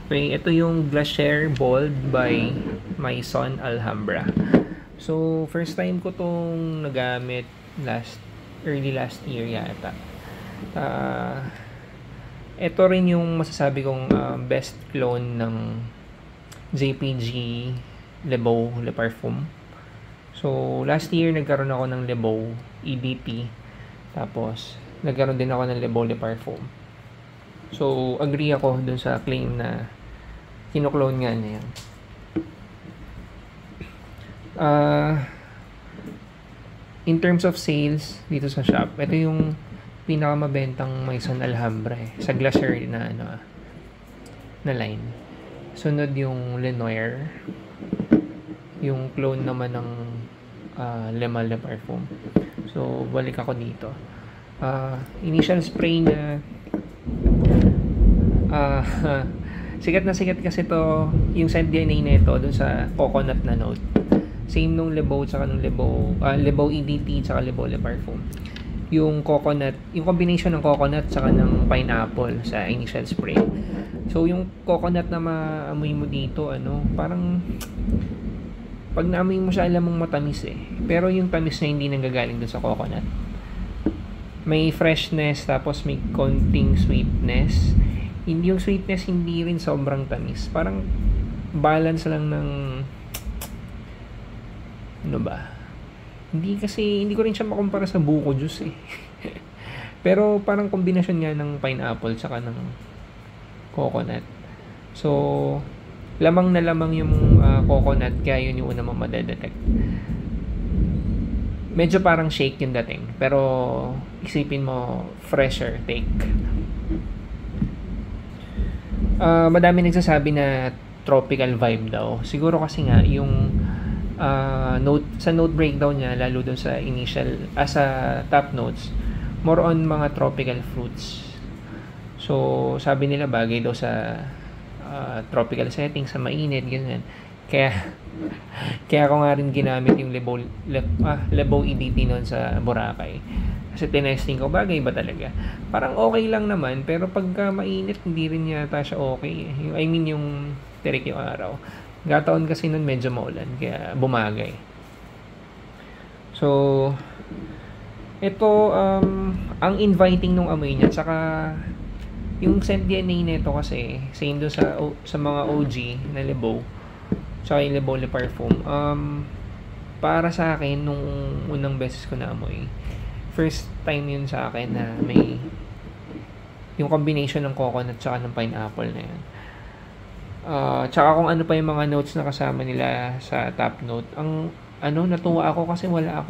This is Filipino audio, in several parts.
Okay, ito yung Glacier Bold by Maison Alhambra. So, first time ko tong nagamit early last year yata. Uh, ito rin yung masasabi kong best clone ng JPG Le Beau Le Parfum. So, last year nagkaroon ako ng Le Beau EDP. Tapos, nagkaroon din ako ng Le Beau Le Parfum. So, agree ako dun sa claim na kino-clone nga niya yan. In terms of sales dito sa shop, ito yung pinakamabentang Maison Alhambra sa Glacier na line. Sunod yung Lenoir. Yung clone naman ng Le Mal de Parfum. So, balik ako dito. Initial spray na sikat na sikat kasi to yung scent DNA nito dun sa coconut na note. Same nung Le Beau tsaka nung Le Beau EDT tsaka Le Beau Le Parfum. Yung coconut, yung combination ng coconut tsaka ng pineapple sa initial spray. So yung coconut na maamoy mo dito, parang pag naamoy mo siya, alam mong matamis eh. Pero yung tamis na hindi nanggagaling dun sa coconut. May freshness, tapos may konting sweetness. Yung sweetness hindi rin sobrang tamis. Parang balance lang ng hindi ko rin siya makumpara sa buko juice eh. Pero parang kombinasyon nga ng pineapple tsaka ng coconut. So, lamang na lamang yung coconut, kaya yun yung una mo madedetect. Medyo parang shake yung dating, pero isipin mo fresher take. Madami nagsasabi na tropical vibe daw. Siguro kasi nga yung note breakdown niya, lalo dun sa initial sa top notes, more on mga tropical fruits. So sabi nila bagay daw sa tropical setting, sa mainit, ganyan. Kaya ako nga rin ginamit yung Le Beau EDT noon sa Boracay. Kasi tinesting ko, bagay ba talaga? Parang okay lang naman, pero pagka mainit, hindi rin yata siya okay. Yung tirik yung araw. Gataon kasi nun medyo maulan, kaya bumagay. So, ito, ang inviting nung amoy niya, tsaka yung scent DNA nito kasi, same doon sa mga OG na Le Beau, tsaka yung Le Beau Le Parfum. Para sa akin, nung unang beses ko na amoy, first time yun sa akin na may yung combination ng coconut tsaka ng pineapple na yun. Tsaka kung ano pa yung mga notes na kasama nila sa top note. Natuwa ako kasi wala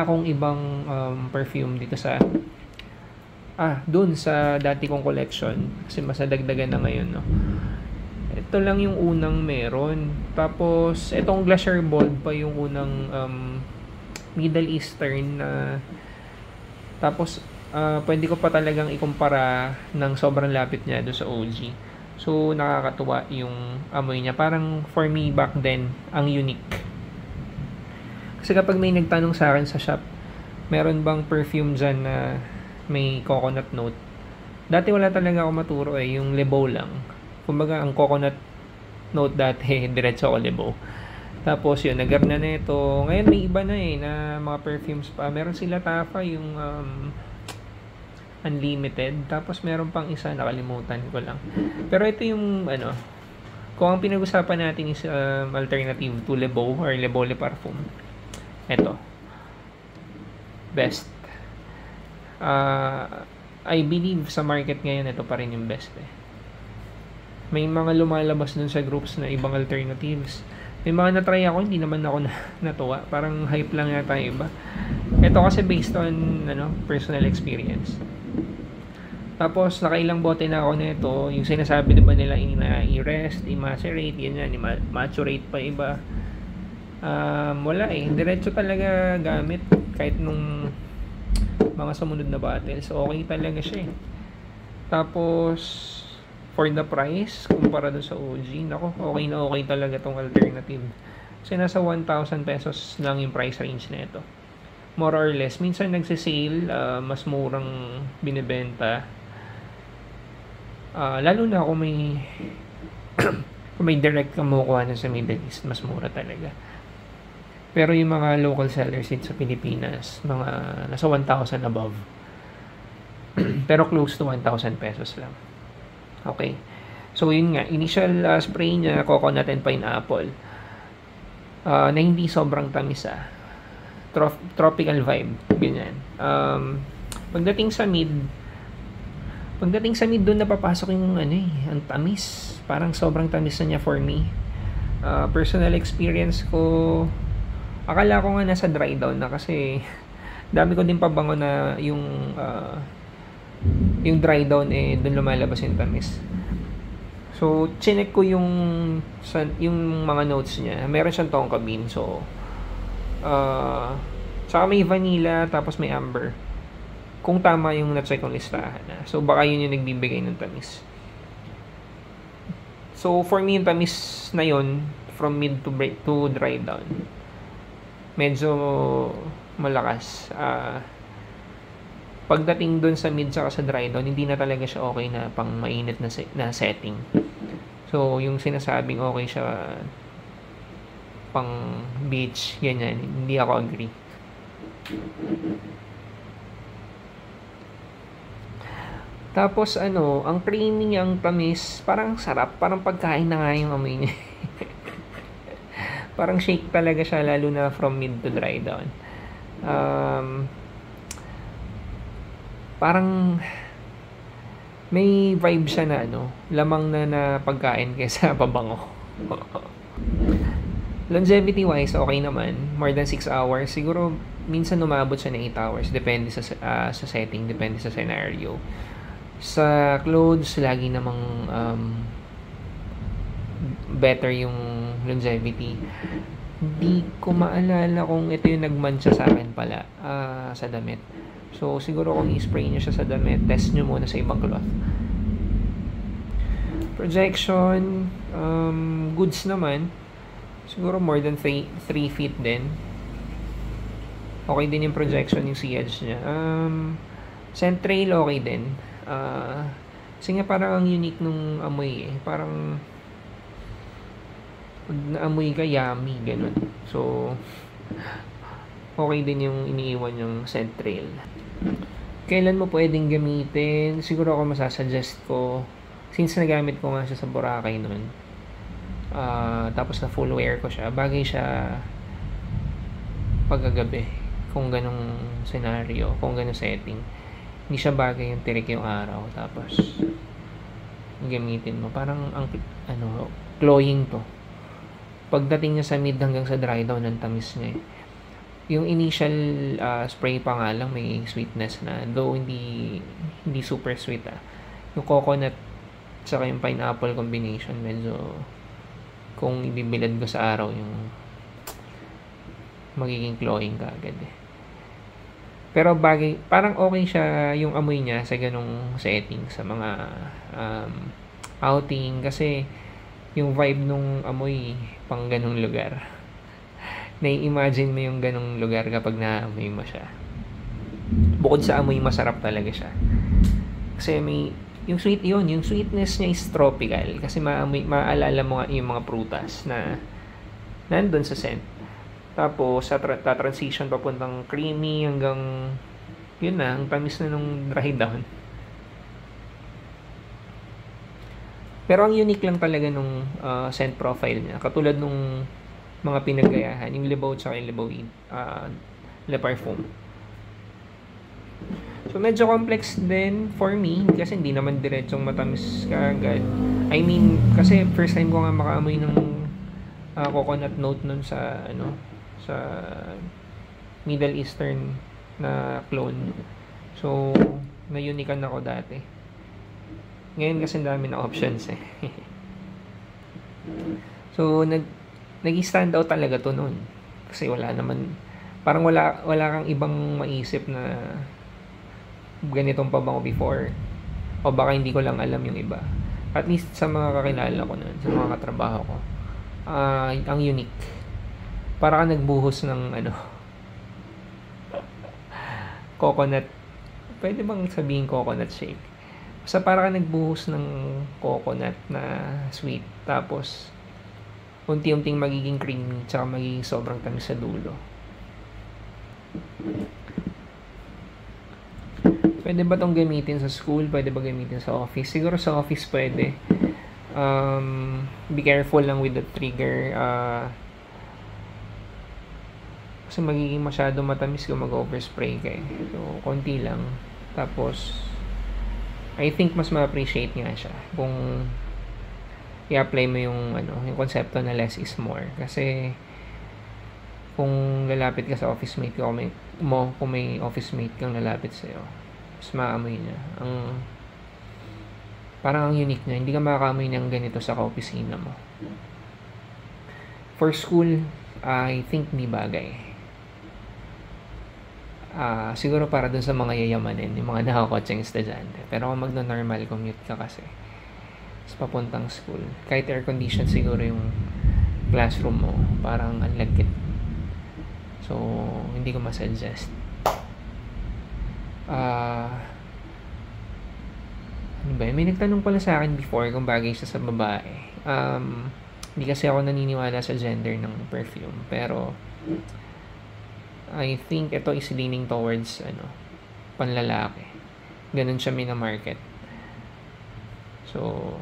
akong ibang perfume dito dun sa dati kong collection kasi mas nadagdagan na ngayon, no. Ito lang yung unang meron. Tapos itong Glacier Bold pa yung unang Middle Eastern na tapos pwede ko pa talagang ikumpara ng sobrang lapit niya doon sa OG. So nakakatuwa yung amoy niya. Parang for me back then, ang unique. Kasi kapag may nagtanong sa akin sa shop, meron bang perfume dyan na may coconut note? Dati wala talaga ako maturo yung Le Beau lang. Kumbaga ang coconut note dati, diretso ako Le Beau. Tapos yun, nagarna na ito. Ngayon may iba na na mga perfumes pa. Meron sila Tafa, yung Unlimited. Tapos meron pang isa, nakalimutan ko lang. Pero ito yung kung ang pinag-usapan natin is alternative to Le Beau or Le Beau Le Parfum. Ito. Best. I believe sa market ngayon, ito pa rin yung best May mga lumalabas dun sa groups na ibang alternatives. May mga na-try ako, hindi naman ako natuwa. Parang hype lang yata yung iba. Ito kasi based on personal experience. Tapos nakailang bote na ako nito. Yung sinasabi diba nila i-rest, i-macerate, yan, i-maturate pa iba. Wala diretso talaga gamit kahit nung mga sumunod na bottles. Okay talaga siya Tapos for the price, kumpara dun sa OG, okay na okay talaga tong alternative. Kasi nasa 1,000 pesos lang yung price range na ito. More or less. Minsan nagsisale, mas murang binibenta. Lalo na kung may Kung may direct ka makukuha na sa Middle East, mas mura talaga. Pero yung mga local sellers dito sa Pilipinas, mga nasa 1,000 above. Pero close to 1,000 pesos lang. Okay. So, yun nga. Initial spray niya, coconut and pineapple. Na hindi sobrang tamis tropical vibe. Ganyan. Pagdating sa mid, doon napapasok yung ang tamis. Parang sobrang tamis na niya for me. Personal experience ko, akala ko nga nasa dry down na kasi dami ko din pabango na yung dry down doon lumalabas yung tamis. So, chinek ko yung mga notes niya. Meron siyang tonka bean. So, saka may vanilla, tapos may amber. Kung tama yung na-check kong listahan. So, baka yun yung nagbibigay ng tamis. So, for me, yung tamis na yun, from mid to dry down, medyo malakas. Pagdating dun sa mid saka sa dry down, hindi na talaga siya okay na pang mainit na setting. So, yung sinasabing okay siya pang beach, ganyan, hindi ako agree. Tapos ang creamy, ang tamis, parang sarap, parang pagkain na nga yung amoy niya. Parang shake talaga siya, lalo na from mid to dry down. Parang may vibe siya na lamang na pagkain kaysa pabango. Longevity wise, okay naman. More than 6 hours. Siguro minsan umabot siya na 8 hours. Depende sa setting, depende sa scenario. Sa clothes, lagi namang better yung longevity. Hindi ko maalala kung ito yung nagmancha sa akin pala sa damit. So, siguro kung i-spray nyo siya sa damit, test nyo muna sa ibang cloth. Projection, goods naman. Siguro more than 3 feet din. Okay din yung projection, yung C-edge niya. Scent trail, okay din. Kasi nga parang ang unique nung amoy Parang pag naamoy ka, yummy, ganun. So, okay din yung iniiwan yung scent trail. Kailan mo pwedeng gamitin? Siguro ako masasuggest ko, since nagamit ko nga siya sa Boracay nun, tapos na full wear ko siya, bagay siya pagkagabi, kung ganong scenario, kung ganong setting. Hindi siya bagay yung tirik yung araw, tapos gamitin mo. Parang cloying to. Pagdating niya sa mid hanggang sa dry down, ang tamis niya Yung initial spray pa nga lang may sweetness na, though hindi super sweet Yung coconut saka yung pineapple combination, medyo kung ibibilad ko sa araw, yung magiging cloying ka agad Pero bagay, parang okay siya yung amoy niya sa ganong setting, sa mga outing, kasi yung vibe nung amoy pang ganong lugar. Nai-imagine mo yung ganong lugar kapag naamoy mo siya. Bukod sa amoy, masarap talaga siya. Kasi yung sweetness niya is tropical. Kasi maalala mo yung mga prutas na nandun sa scent. Tapos, transition papuntang creamy hanggang, yun na, ang tamis na nung dry down. Pero ang unique lang talaga nung scent profile niya. Katulad nung mga pinagayahan, yung Libaw tsaka yung Libawid, Le Parfum. So, medyo complex din for me kasi hindi naman diretsong matamis kaagad. I mean, kasi first time ko nga makaamoy ng coconut note nun sa Middle Eastern na clone. So, na-unikan ako dati. Ngayon kasi dami na options So, nag-stand out talaga to noon. Kasi wala naman, parang wala kang ibang maisip na ganitong pabango before. O baka hindi ko lang alam yung iba. At least sa mga kakilala ko noon, sa mga katrabaho ko. Ang unique. Para ka nagbuhos ng coconut. Pwede bang sabihin coconut shake? Basta para ka nagbuhos ng coconut na sweet. Tapos, unti-unting magiging creamy, tsaka magiging sobrang tamis sa dulo. Pwede ba itong gamitin sa school? Pwede ba gamitin sa office? Siguro sa office pwede. Be careful lang with the trigger. Kasi magiging masyado matamis kung mag-overspray ka eh. So, konti lang. Tapos, I think mas ma-appreciate nga siya kung i-apply mo yung yung konsepto na less is more. Kasi kung lalapit ka sa office mate ko, kung may office mate kang lalapit sa'yo, mas maamoy niya. Parang ang unique niya. Hindi ka makakamoy ng ganito sa ka-opisina mo. For school, I think di bagay. Siguro para dun sa mga yayamanin, yung mga nakakotseng estudyante. Pero kung magno-normal commute ka kasi sa papuntang school, kahit air condition siguro yung classroom mo, parang ang lagkit. So, hindi ko masuggest. Ano ba? May nagtanong pala sa akin before kung bagay siya sa babae. Hindi kasi ako naniniwala sa gender ng perfume. Pero, I think ito is leaning towards panlalaki. Ganun siya mina-market. So,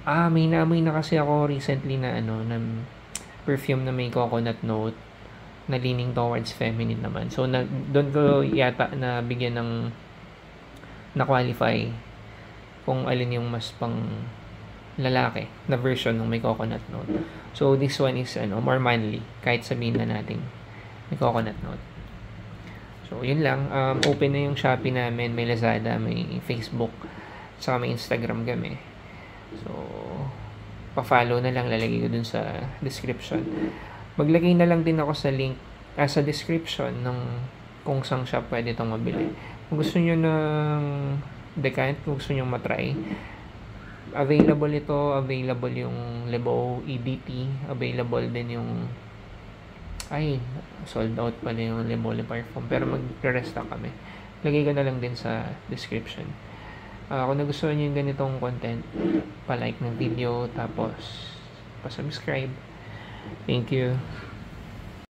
may naamoy na kasi ako recently na na perfume na may coconut note na leaning towards feminine naman. So, doon ko yata na bigyan ng na-qualify kung alin yung mas pang lalaki na version ng may coconut note. So, this one is more manly. Kahit sabihin na natin may coconut note. So, yun lang. Open na yung Shopee namin. May Lazada, may Facebook, saka may Instagram kami. So, pa-follow na lang. Lalagay ko dun sa description. Maglagay na lang din ako sa link, sa description ng kung saan shop pwede itong mabili. Kung gusto nyo ng decant, kung gusto nyo matry, available ito. Available yung Lebo EDT. Available din yung sold out pala yung Lemole Parfum. Pero mag-restock kami. Lagay ko na lang din sa description. Kung nagustuhan nyo yung ganitong content, pa-like ng video, tapos pa-subscribe. Thank you.